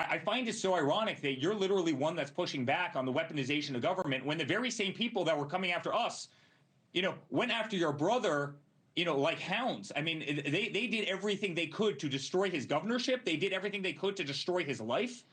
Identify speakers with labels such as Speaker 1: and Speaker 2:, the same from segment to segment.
Speaker 1: I find it so ironic that you're literally one that's pushing back on the weaponization of government when the very same people that were coming after us, went after your brother, like hounds. I mean, they did everything they could to destroy his governorship. They did everything they could to destroy his life.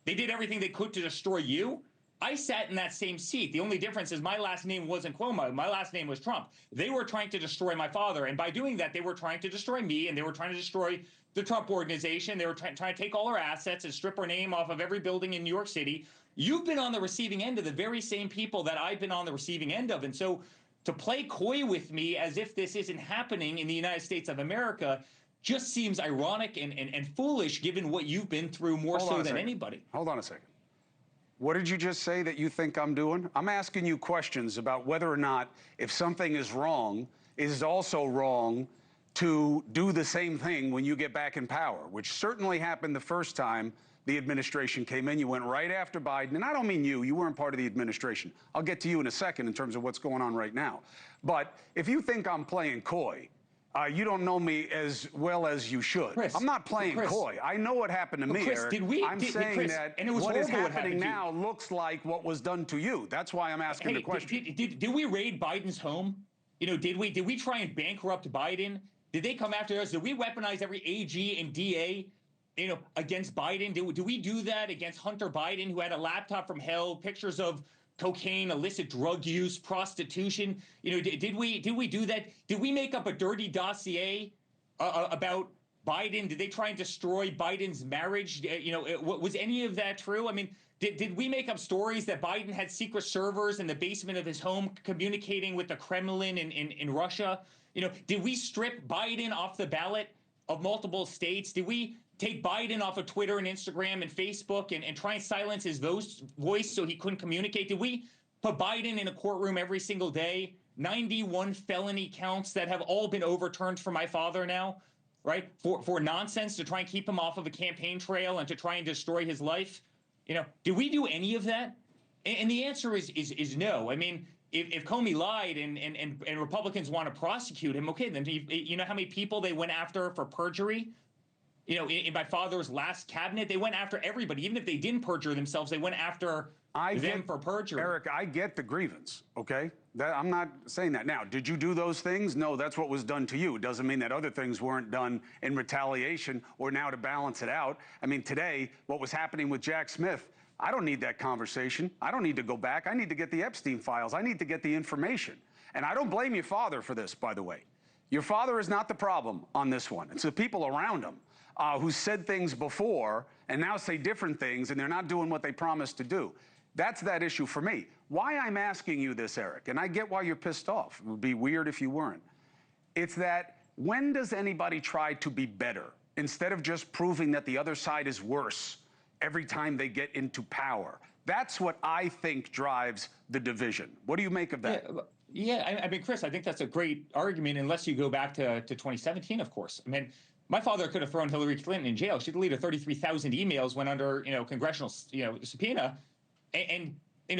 Speaker 1: They did everything they could to destroy you. I sat in that same seat. The only difference is my last name wasn't Cuomo. My last name was Trump. They were trying to destroy my father. And by doing that, they were trying to destroy me, and they were trying to destroy the Trump organization. They were trying to take all our assets and strip our name off of every building in New York City. You've been on the receiving end of the very same people that I've been on the receiving end of. And so to play coy with me as if this isn't happening in the United States of America just seems ironic and foolish given what you've been through more so than anybody.
Speaker 2: Hold on a second. What did you just say that you think I'm doing? I'm asking you questions about whether or not, if something is wrong, it is also wrong to do the same thing when you get back in power, which certainly happened the first time the administration came in. You went right after Biden, and I don't mean you weren't part of the administration. I'll get to you in a second in terms of what's going on right now. But if you think I'm playing coy, you don't know me as well as you should.
Speaker 1: Chris,
Speaker 2: I'm not playing coy. I know what happened to me,
Speaker 1: Chris,
Speaker 2: Eric.
Speaker 1: I'm
Speaker 2: saying that what is happening now looks like what was done to you. That's why I'm asking the question.
Speaker 1: Did we raid Biden's home? Did we try and bankrupt Biden? Did they come after us? Did we weaponize every AG and DA, against Biden? Did we do that against Hunter Biden, who had a laptop from hell, pictures of cocaine, illicit drug use, prostitution? Did we do that? Did we make up a dirty dossier about Biden? Did they try and destroy Biden's marriage? Was any of that true? I mean, did we make up stories that Biden had secret servers in the basement of his home communicating with the Kremlin in Russia? Did we strip Biden off the ballot of multiple states? Did we take Biden off of Twitter and Instagram and Facebook and try and silence his voice so he couldn't communicate? Did we put Biden in a courtroom every single day? 91 felony counts that have all been overturned for my father now, right? For nonsense, to try and keep him off of a campaign trail and to try and destroy his life. Did we do any of that? And the answer is no. I mean, if Comey lied and Republicans want to prosecute him, okay, then you know how many people they went after for perjury? In my father's last cabinet, they went after everybody. Even if they didn't perjure themselves, they went after them for perjury.
Speaker 2: Eric, I get the grievance, okay? I'm not saying that. Now, did you do those things? No, that's what was done to you. It doesn't mean that other things weren't done in retaliation or now to balance it out. I mean, today, what was happening with Jack Smith, I don't need that conversation. I don't need to go back. I need to get the Epstein files. I need to get the information. And I don't blame your father for this, by the way. Your father is not the problem on this one. It's the people around him who said things before and now say different things, and they're not doing what they promised to do. That's that issue for me. Why I'm asking you this, Eric, and I get why you're pissed off. It would be weird if you weren't. It's that when does anybody try to be better instead of just proving that the other side is worse every time they get into power? That's what I think drives the division. What do you make of that?
Speaker 1: Yeah, I mean, Chris, I think that's a great argument, unless you go back to 2017, of course. I mean, my father could have thrown Hillary Clinton in jail. She deleted 33,000 emails, went under, congressional, subpoena, and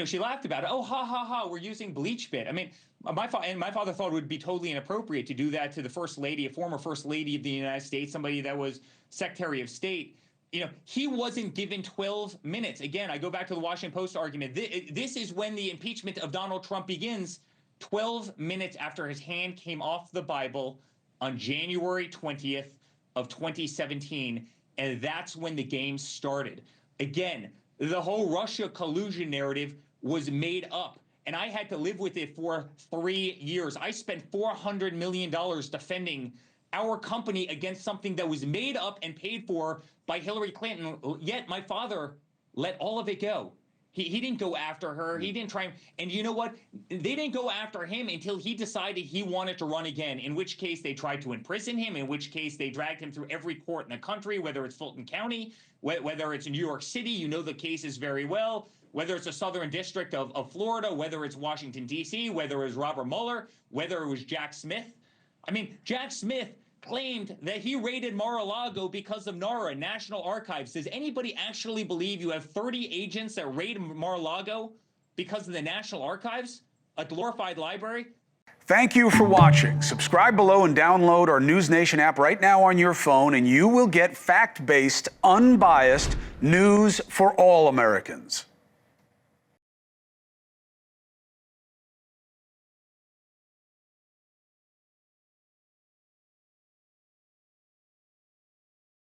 Speaker 1: she laughed about it. Oh, ha, ha, ha, we're using BleachBit. I mean, my father thought it would be totally inappropriate to do that to the first lady, a former first lady of the United States, somebody that was Secretary of State. He wasn't given 12 minutes. Again, I go back to the Washington Post argument. This is when the impeachment of Donald Trump begins, 12 minutes after his hand came off the Bible on January 20th of 2017. And that's when the game started. Again, the whole Russia collusion narrative was made up, and I had to live with it for 3 years. I spent $400 million defending our company against something that was made up and paid for by Hillary Clinton, yet my father let all of it go. He didn't go after her. He didn't try. And you know what? They didn't go after him until he decided he wanted to run again, in which case they tried to imprison him, in which case they dragged him through every court in the country, whether it's Fulton County, whether it's in New York City, you know the cases very well, whether it's the Southern District of Florida, whether it's Washington, D.C., whether it was Robert Mueller, whether it was Jack Smith. I mean, Jack Smith claimed that he raided Mar-a-Lago because of NARA, National Archives. Does anybody actually believe you have 30 agents that raid Mar-a-Lago because of the National Archives, a glorified library?
Speaker 2: Thank you for watching. Subscribe below and download our NewsNation app right now on your phone, and you will get fact-based, unbiased news for all Americans.